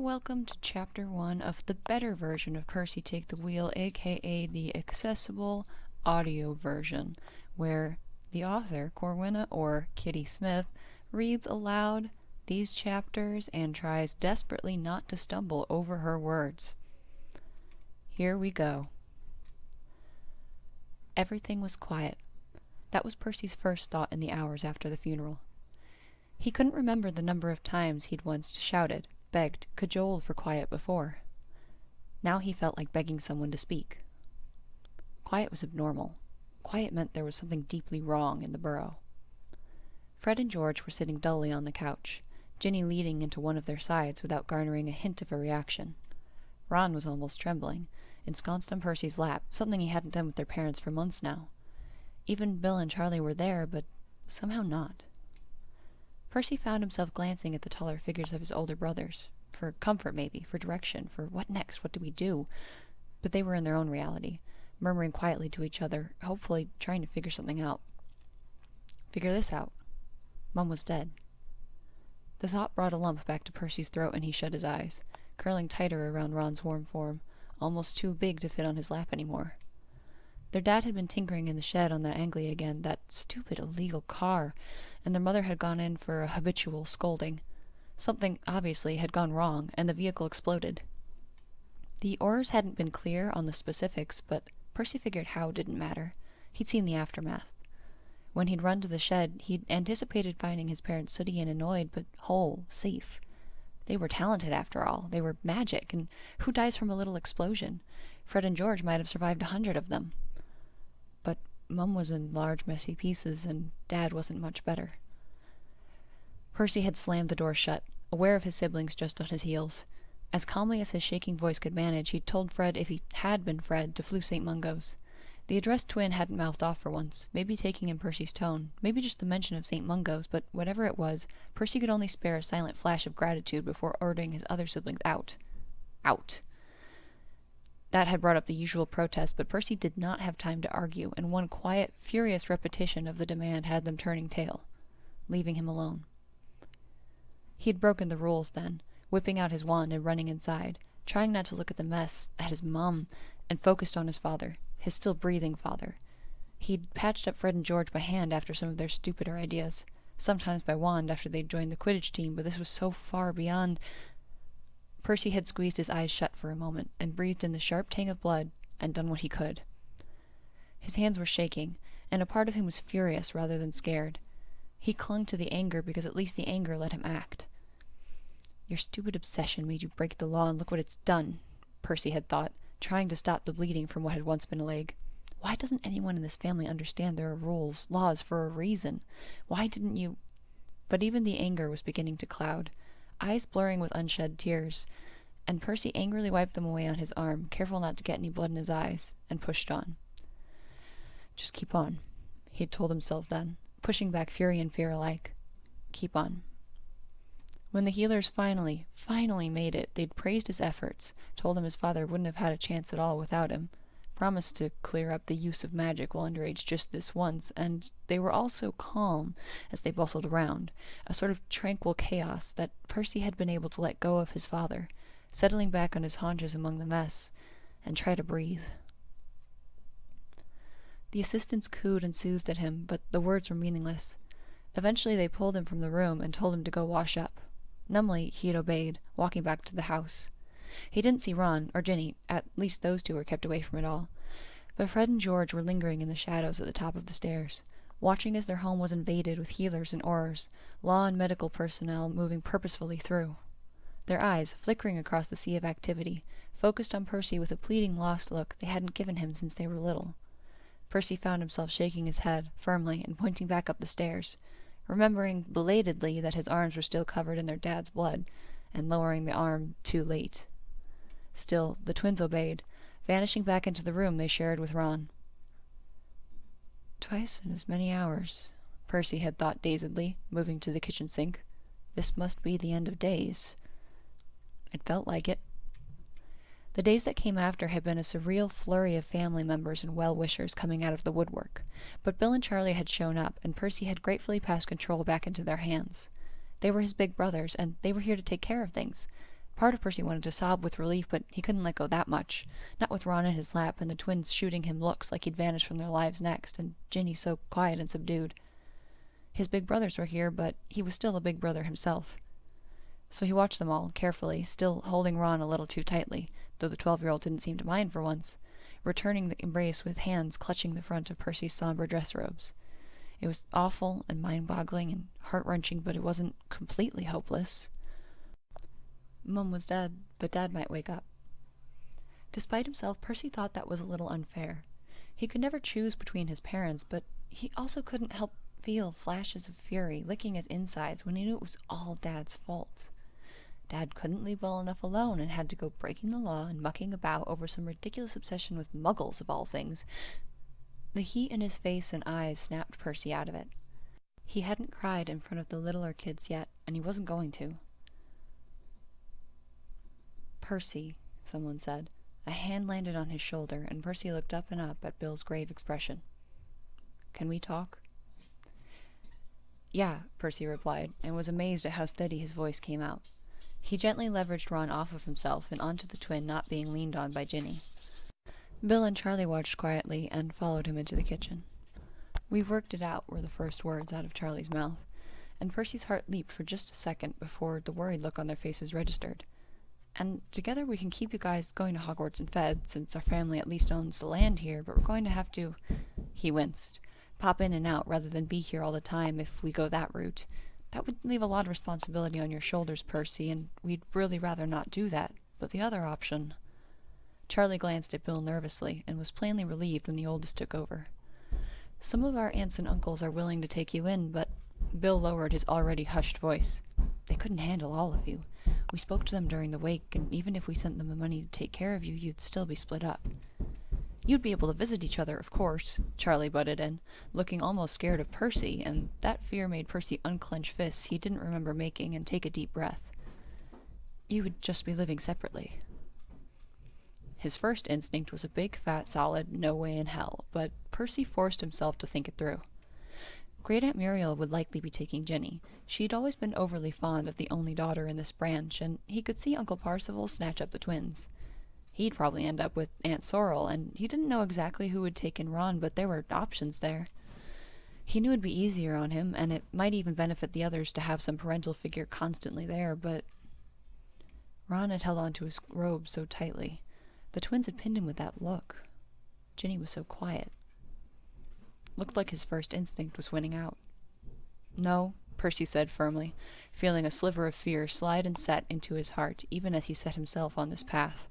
Welcome to Chapter 1 of the better version of Percy Take the Wheel, aka the accessible audio version, where the author, Corwynna or Kitty Smith, reads aloud these chapters and tries desperately not to stumble over her words. Here we go. Everything was quiet. That was Percy's first thought in the hours after the funeral. He couldn't remember the number of times he'd once shouted, begged, cajoled for quiet before. Now he felt like begging someone to speak. Quiet was abnormal. Quiet meant there was something deeply wrong in the burrow. Fred and George were sitting dully on the couch, Ginny leading into one of their sides without garnering a hint of a reaction. Ron was almost trembling, ensconced on Percy's lap, something he hadn't done with their parents for months now. Even Bill and Charlie were there, but somehow not. Percy found himself glancing at the taller figures of his older brothers, for comfort maybe, for direction, for what next, what do we do? But they were in their own reality, murmuring quietly to each other, hopefully trying to figure something out. Figure this out. Mum was dead. The thought brought a lump back to Percy's throat and he shut his eyes, curling tighter around Ron's warm form, almost too big to fit on his lap anymore. Their dad had been tinkering in the shed on that Anglia again, that stupid illegal car, and their mother had gone in for a habitual scolding. Something, obviously, had gone wrong, and the vehicle exploded. The orders hadn't been clear on the specifics, but Percy figured how didn't matter. He'd seen the aftermath. When he'd run to the shed, he'd anticipated finding his parents sooty and annoyed, but whole, safe. They were talented, after all. They were magic, and who dies from a little explosion? Fred and George might have survived 100 of them. But Mum was in large, messy pieces, and Dad wasn't much better. Percy had slammed the door shut, aware of his siblings just on his heels. As calmly as his shaking voice could manage, he'd told Fred, if he had been Fred, to flew St. Mungo's. The addressed twin hadn't mouthed off for once, maybe taking in Percy's tone, maybe just the mention of St. Mungo's, but whatever it was, Percy could only spare a silent flash of gratitude before ordering his other siblings out. Out. That had brought up the usual protest, but Percy did not have time to argue, and one quiet, furious repetition of the demand had them turning tail, leaving him alone. He had broken the rules then, whipping out his wand and running inside, trying not to look at the mess, at his mum, and focused on his father, his still breathing father. He'd patched up Fred and George by hand after some of their stupider ideas, sometimes by wand after they'd joined the Quidditch team, but this was so far beyond. Percy had squeezed his eyes shut for a moment, and breathed in the sharp tang of blood, and done what he could. His hands were shaking, and a part of him was furious rather than scared. He clung to the anger because at least the anger let him act. Your stupid obsession made you break the law, and look what it's done, Percy had thought, trying to stop the bleeding from what had once been a leg. Why doesn't anyone in this family understand there are rules, laws, for a reason? Why didn't you— But even the anger was beginning to cloud, eyes blurring with unshed tears, and Percy angrily wiped them away on his arm, careful not to get any blood in his eyes, and pushed on. Just keep on, he'd told himself then, pushing back fury and fear alike. Keep on. When the healers finally made it, they'd praised his efforts, told him his father wouldn't have had a chance at all without him, promised to clear up the use of magic while underage just this once, and they were all so calm as they bustled around, a sort of tranquil chaos that Percy had been able to let go of his father, settling back on his haunches among the mess, and try to breathe. The assistants cooed and soothed at him, but the words were meaningless. Eventually they pulled him from the room and told him to go wash up. Numbly, he had obeyed, walking back to the house. He didn't see Ron, or Ginny, at least those two were kept away from it all. But Fred and George were lingering in the shadows at the top of the stairs, watching as their home was invaded with healers and aurors, law and medical personnel moving purposefully through. Their eyes, flickering across the sea of activity, focused on Percy with a pleading lost look they hadn't given him since they were little. Percy found himself shaking his head, firmly, and pointing back up the stairs, remembering belatedly that his arms were still covered in their dad's blood, and lowering the arm too late. Still, the twins obeyed, vanishing back into the room they shared with Ron. Twice in as many hours, Percy had thought dazedly, moving to the kitchen sink. This must be the end of days. It felt like it. The days that came after had been a surreal flurry of family members and well-wishers coming out of the woodwork, but Bill and Charlie had shown up, and Percy had gratefully passed control back into their hands. They were his big brothers, and they were here to take care of things. Part of Percy wanted to sob with relief, but he couldn't let go that much. Not with Ron in his lap, and the twins shooting him looks like he'd vanish from their lives next, and Ginny so quiet and subdued. His big brothers were here, but he was still a big brother himself. So he watched them all, carefully, still holding Ron a little too tightly, though the 12-year-old didn't seem to mind for once, returning the embrace with hands clutching the front of Percy's somber dress robes. It was awful and mind-boggling and heart-wrenching, but it wasn't completely hopeless. Mum was dead, but Dad might wake up. Despite himself, Percy thought that was a little unfair. He could never choose between his parents, but he also couldn't help feel flashes of fury licking his insides when he knew it was all Dad's fault. Dad couldn't leave well enough alone and had to go breaking the law and mucking about over some ridiculous obsession with muggles, of all things. The heat in his face and eyes snapped Percy out of it. He hadn't cried in front of the littler kids yet, and he wasn't going to. "Percy," someone said. A hand landed on his shoulder, and Percy looked up and up at Bill's grave expression. "Can we talk?" "Yeah," Percy replied, and was amazed at how steady his voice came out. He gently leveraged Ron off of himself and onto the twin not being leaned on by Ginny. Bill and Charlie watched quietly and followed him into the kitchen. "We've worked it out," were the first words out of Charlie's mouth, and Percy's heart leaped for just a second before the worried look on their faces registered. "And together we can keep you guys going to Hogwarts and fed, since our family at least owns the land here, but we're going to have to—" He winced. "Pop in and out rather than be here all the time if we go that route. That would leave a lot of responsibility on your shoulders, Percy, and we'd really rather not do that. But the other option—" Charlie glanced at Bill nervously, and was plainly relieved when the oldest took over. "Some of our aunts and uncles are willing to take you in, but—" Bill lowered his already hushed voice. "They couldn't handle all of you. We spoke to them during the wake, and even if we sent them the money to take care of you, you'd still be split up." "You'd be able to visit each other, of course," Charlie butted in, looking almost scared of Percy, and that fear made Percy unclench fists he didn't remember making and take a deep breath. "You would just be living separately." His first instinct was a big, fat, solid no way in hell, but Percy forced himself to think it through. Great Aunt Muriel would likely be taking Ginny. She'd always been overly fond of the only daughter in this branch, and he could see Uncle Parzival snatch up the twins. He'd probably end up with Aunt Sorrel, and he didn't know exactly who would take in Ron, but there were options there. He knew it'd be easier on him, and it might even benefit the others to have some parental figure constantly there, but... Ron had held onto his robe so tightly. The twins had pinned him with that look. Ginny was so quiet. Looked like his first instinct was winning out. "No," Percy said firmly, feeling a sliver of fear slide and set into his heart even as he set himself on this path.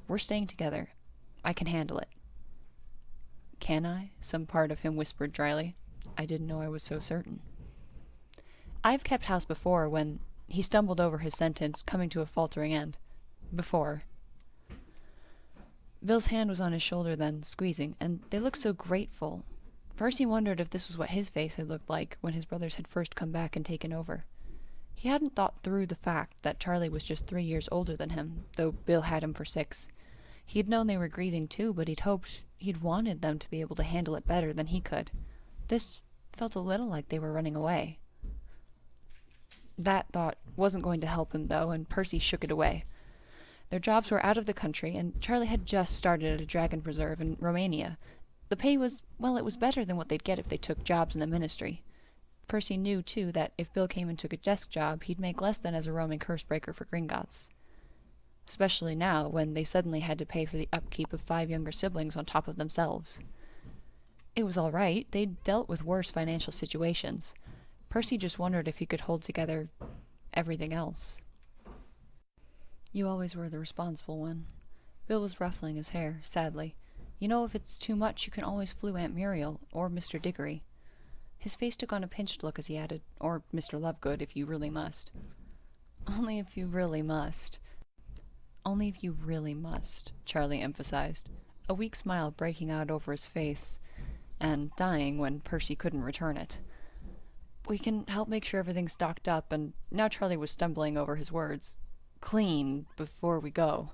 "We're staying together. I can handle it." "Can I?" some part of him whispered dryly. "I didn't know I was so certain." "I've kept house before when—" He stumbled over his sentence, coming to a faltering end. "Before." Bill's hand was on his shoulder then, squeezing, and they looked so grateful. Percy wondered if this was what his face had looked like when his brothers had first come back and taken over. He hadn't thought through the fact that Charlie was just 3 years older than him, though Bill had him for 6. He'd known they were grieving too, but he'd wanted them to be able to handle it better than he could. This felt a little like they were running away. That thought wasn't going to help him, though, and Percy shook it away. Their jobs were out of the country, and Charlie had just started at a dragon preserve in Romania. The pay was, well, it was better than what they'd get if they took jobs in the ministry. Percy knew, too, that if Bill came and took a desk job, he'd make less than as a roaming curse-breaker for Gringotts. Especially now, when they suddenly had to pay for the upkeep of 5 younger siblings on top of themselves. It was all right. They'd dealt with worse financial situations. Percy just wondered if he could hold together everything else. "You always were the responsible one." Bill was ruffling his hair, sadly. "You know, if it's too much, you can always flew Aunt Muriel, or Mr. Diggory." His face took on a pinched look as he added, "Or Mr. Lovegood, if you really must." "Only if you really must." "Only if you really must," Charlie emphasized, a weak smile breaking out over his face, and dying when Percy couldn't return it. "We can help make sure everything's stocked up," and now Charlie was stumbling over his words. "Clean before we go."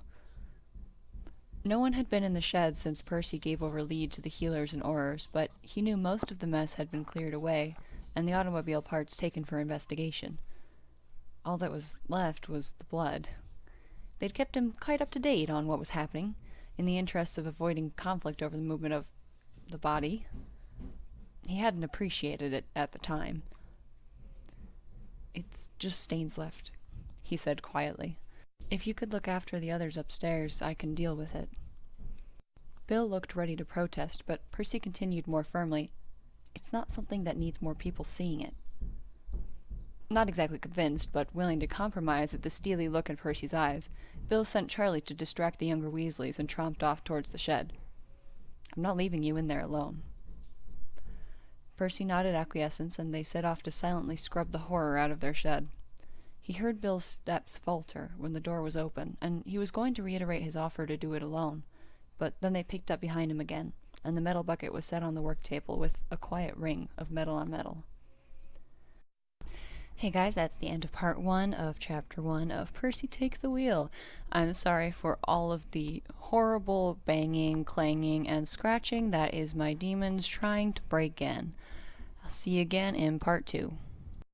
No one had been in the shed since Percy gave over lead to the healers and aurors, but he knew most of the mess had been cleared away, and the automobile parts taken for investigation. All that was left was the blood. They'd kept him quite up to date on what was happening, in the interests of avoiding conflict over the movement of the body. He hadn't appreciated it at the time. "It's just stains left," he said quietly. "If you could look after the others upstairs, I can deal with it." Bill looked ready to protest, but Percy continued more firmly, "It's not something that needs more people seeing it." Not exactly convinced, but willing to compromise at the steely look in Percy's eyes, Bill sent Charlie to distract the younger Weasleys and tromped off towards the shed. "I'm not leaving you in there alone." Percy nodded acquiescence, and they set off to silently scrub the horror out of their shed. He heard Bill's steps falter when the door was open, and he was going to reiterate his offer to do it alone, but then they picked up behind him again, and the metal bucket was set on the work table with a quiet ring of metal on metal. Hey guys, that's the end of part 1 of chapter 1 of Percy Take the Wheel. I'm sorry for all of the horrible banging, clanging, and scratching. That is my demons trying to break in. I'll see you again in part 2.